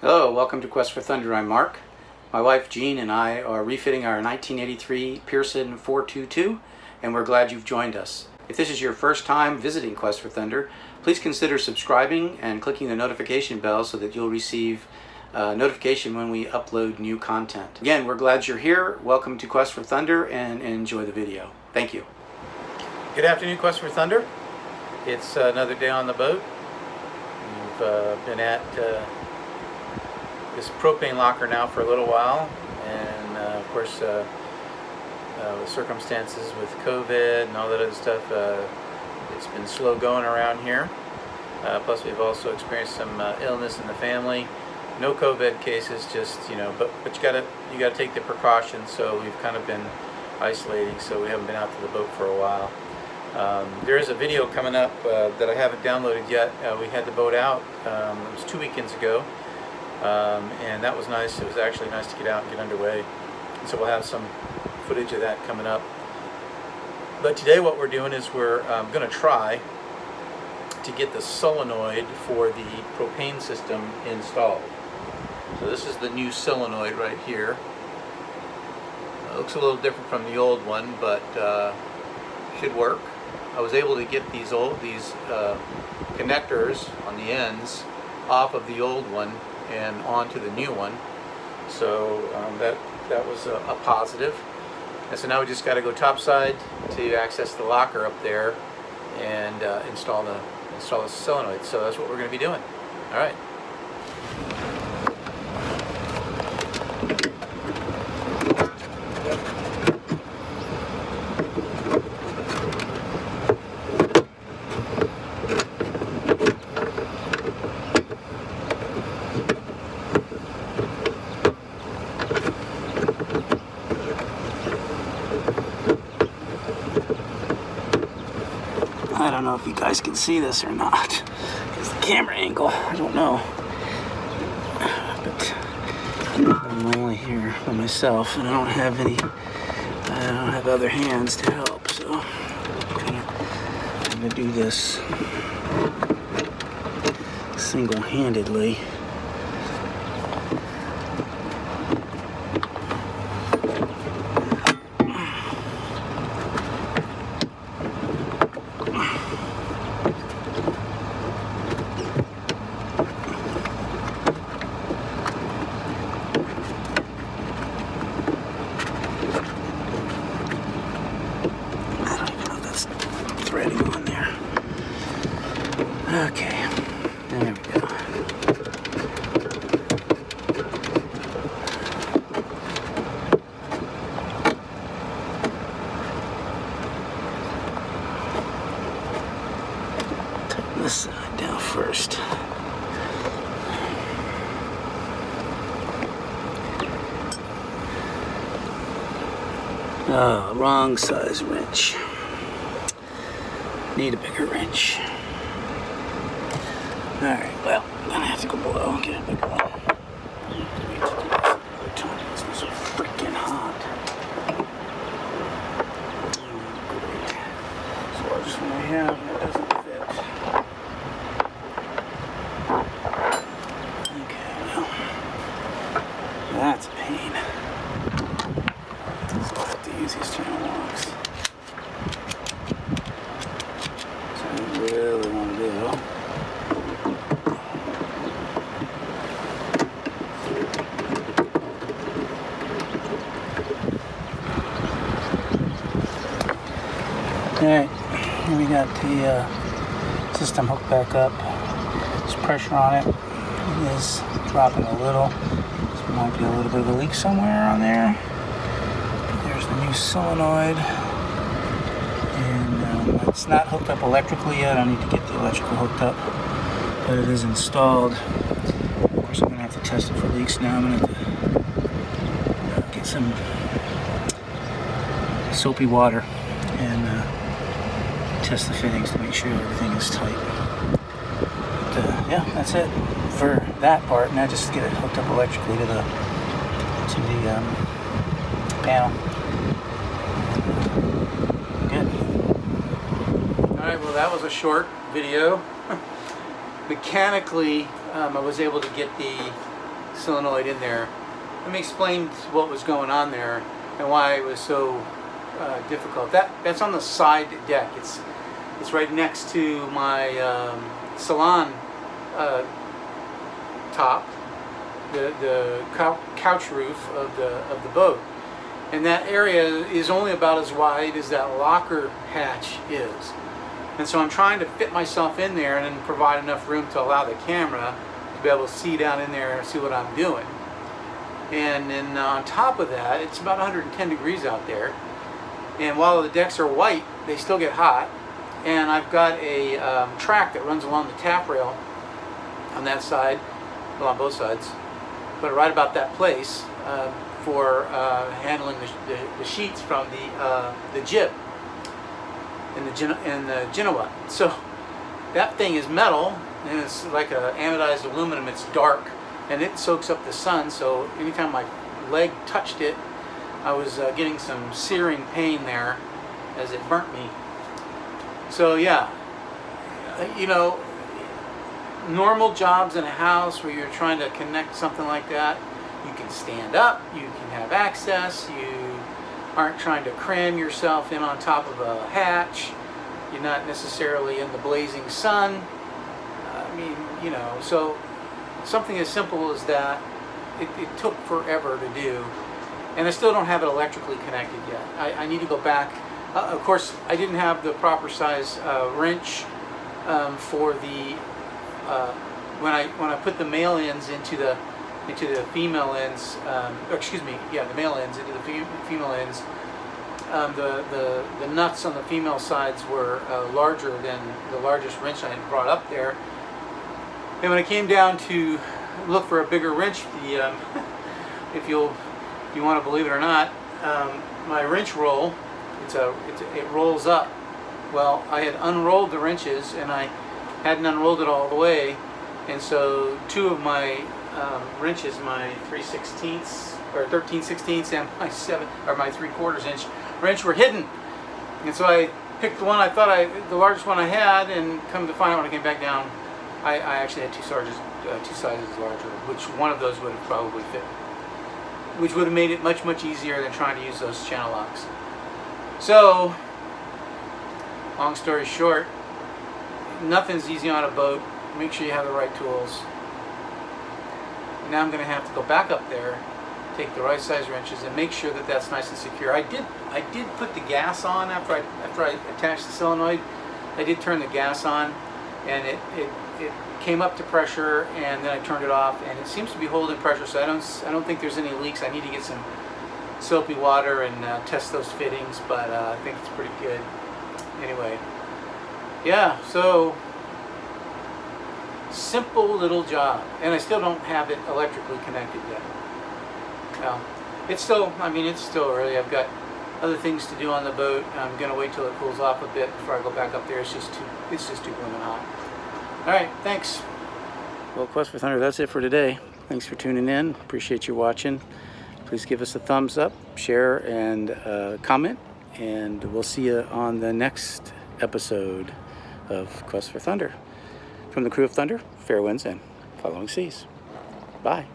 Hello, welcome to Quest for Thunder. I'm Mark. My wife Jean and I are refitting our 1983 Pearson 422, and we're glad you've joined us. If this is your first time visiting Quest for Thunder, please consider subscribing and clicking the notification bell so that you'll receive notification when we upload new content. Again, we're glad you're here. Welcome to Quest for Thunder and enjoy the video. Thank you. Good afternoon, Quest for Thunder. It's another day on the boat. We've been at this propane locker now for a little while, and of course with circumstances with COVID and all that other stuff, it's been slow going around here. Plus we've also experienced some illness in the family. No COVID cases, just but you gotta take the precautions. So we've kind of been isolating, so we haven't been out to the boat for a while. There is a video coming up that I haven't downloaded yet. We had the boat out, it was 2 weekends ago. And that was nice. It was actually nice to get out and get underway. And so we'll have some footage of that coming up. But today what we're doing is we're going to try to get the solenoid for the propane system installed. So this is the new solenoid right here. It looks a little different from the old one, but should work. I was able to get these connectors on the ends off of the old one and onto the new one, so that was a positive. And so now we just got to go topside to access the locker up there and install the solenoid. So that's what we're going to be doing. All right. I don't know if you guys can see this or not. It's the camera angle. I don't know. But I'm only here by myself, and I don't have other hands to help, so I'm gonna do this single-handedly. On there. Okay, there we go. Tighten this side down first. Oh, wrong size wrench. Need a bigger wrench. Alright, well, I'm gonna have to go below and get a bigger one. It's so freaking hot. Great. So I'll just one I have and it doesn't fit. Okay, well, that's a pain. So I'll have to use these channel locks. Really want to do. Alright, here we got the system hooked back up. There's pressure on it. It is dropping a little. So there might be a little bit of a leak somewhere on there. There's the new solenoid. It's not hooked up electrically yet. I need to get the electrical hooked up, but it is installed. Of course, I'm going to have to test it for leaks now. I'm going to have to get some soapy water and test the fittings to make sure everything is tight. But yeah, that's it for that part. Now just get it hooked up electrically to the panel. Alright, well that was a short video. Mechanically, I was able to get the solenoid in there. Let me explain what was going on there and why it was so difficult. That's on the side deck. It's right next to my salon top, the couch roof of the boat, and that area is only about as wide as that locker hatch is. And so I'm trying to fit myself in there and then provide enough room to allow the camera to be able to see down in there and see what I'm doing. And then on top of that, it's about 110 degrees out there. And while the decks are white, they still get hot. And I've got a track that runs along the tap rail on that side, well, on both sides, but right about that place for handling the sheets from the jib in the Genoa. So that thing is metal, and it's like a anodized aluminum. It's dark, and it soaks up the sun. So anytime my leg touched it, I was getting some searing pain there as it burnt me. So yeah, you know, normal jobs in a house where you're trying to connect something like that, you can stand up, you can have access, you aren't trying to cram yourself in on top of a hatch, you're not necessarily in the blazing sun. I mean, you know, so something as simple as that, it took forever to do, and I still don't have it electrically connected yet. I need to go back. Of course, I didn't have the proper size wrench for the when I put the male ends into the female ends, or excuse me, yeah, the male ends into the female ends. The nuts on the female sides were larger than the largest wrench I had brought up there. And when I came down to look for a bigger wrench, if you want to believe it or not, my wrench roll, it rolls up. Well, I had unrolled the wrenches and I hadn't unrolled it all the way, and so two of my wrenches, my 3/16 or 13/16 and my 3/4 inch wrench were hidden. And so I picked the one I thought the largest one I had, and come to find out when I came back down, I actually had two sizes larger, which one of those would have probably fit, which would have made it much easier than trying to use those channel locks. So, long story short, nothing's easy on a boat. Make sure you have the right tools. Now I'm going to have to go back up there, take the right size wrenches, and make sure that that's nice and secure. I did put the gas on after I attached the solenoid. I did turn the gas on, and it came up to pressure, and then I turned it off, and it seems to be holding pressure. So I don't think there's any leaks. I need to get some soapy water and test those fittings, but I think it's pretty good. Anyway, yeah. So. Simple little job, and I still don't have it electrically connected yet. Well, it's still early. I've got other things to do on the boat. I'm gonna wait till it cools off a bit before I go back up there. It's just too blooming hot. All right, thanks. Well, Quest for Thunder, that's it for today. Thanks for tuning in. Appreciate you watching. Please give us a thumbs up, share, and comment, and we'll see you on the next episode of Quest for Thunder. From the crew of Thunder, fair winds and following seas. Bye.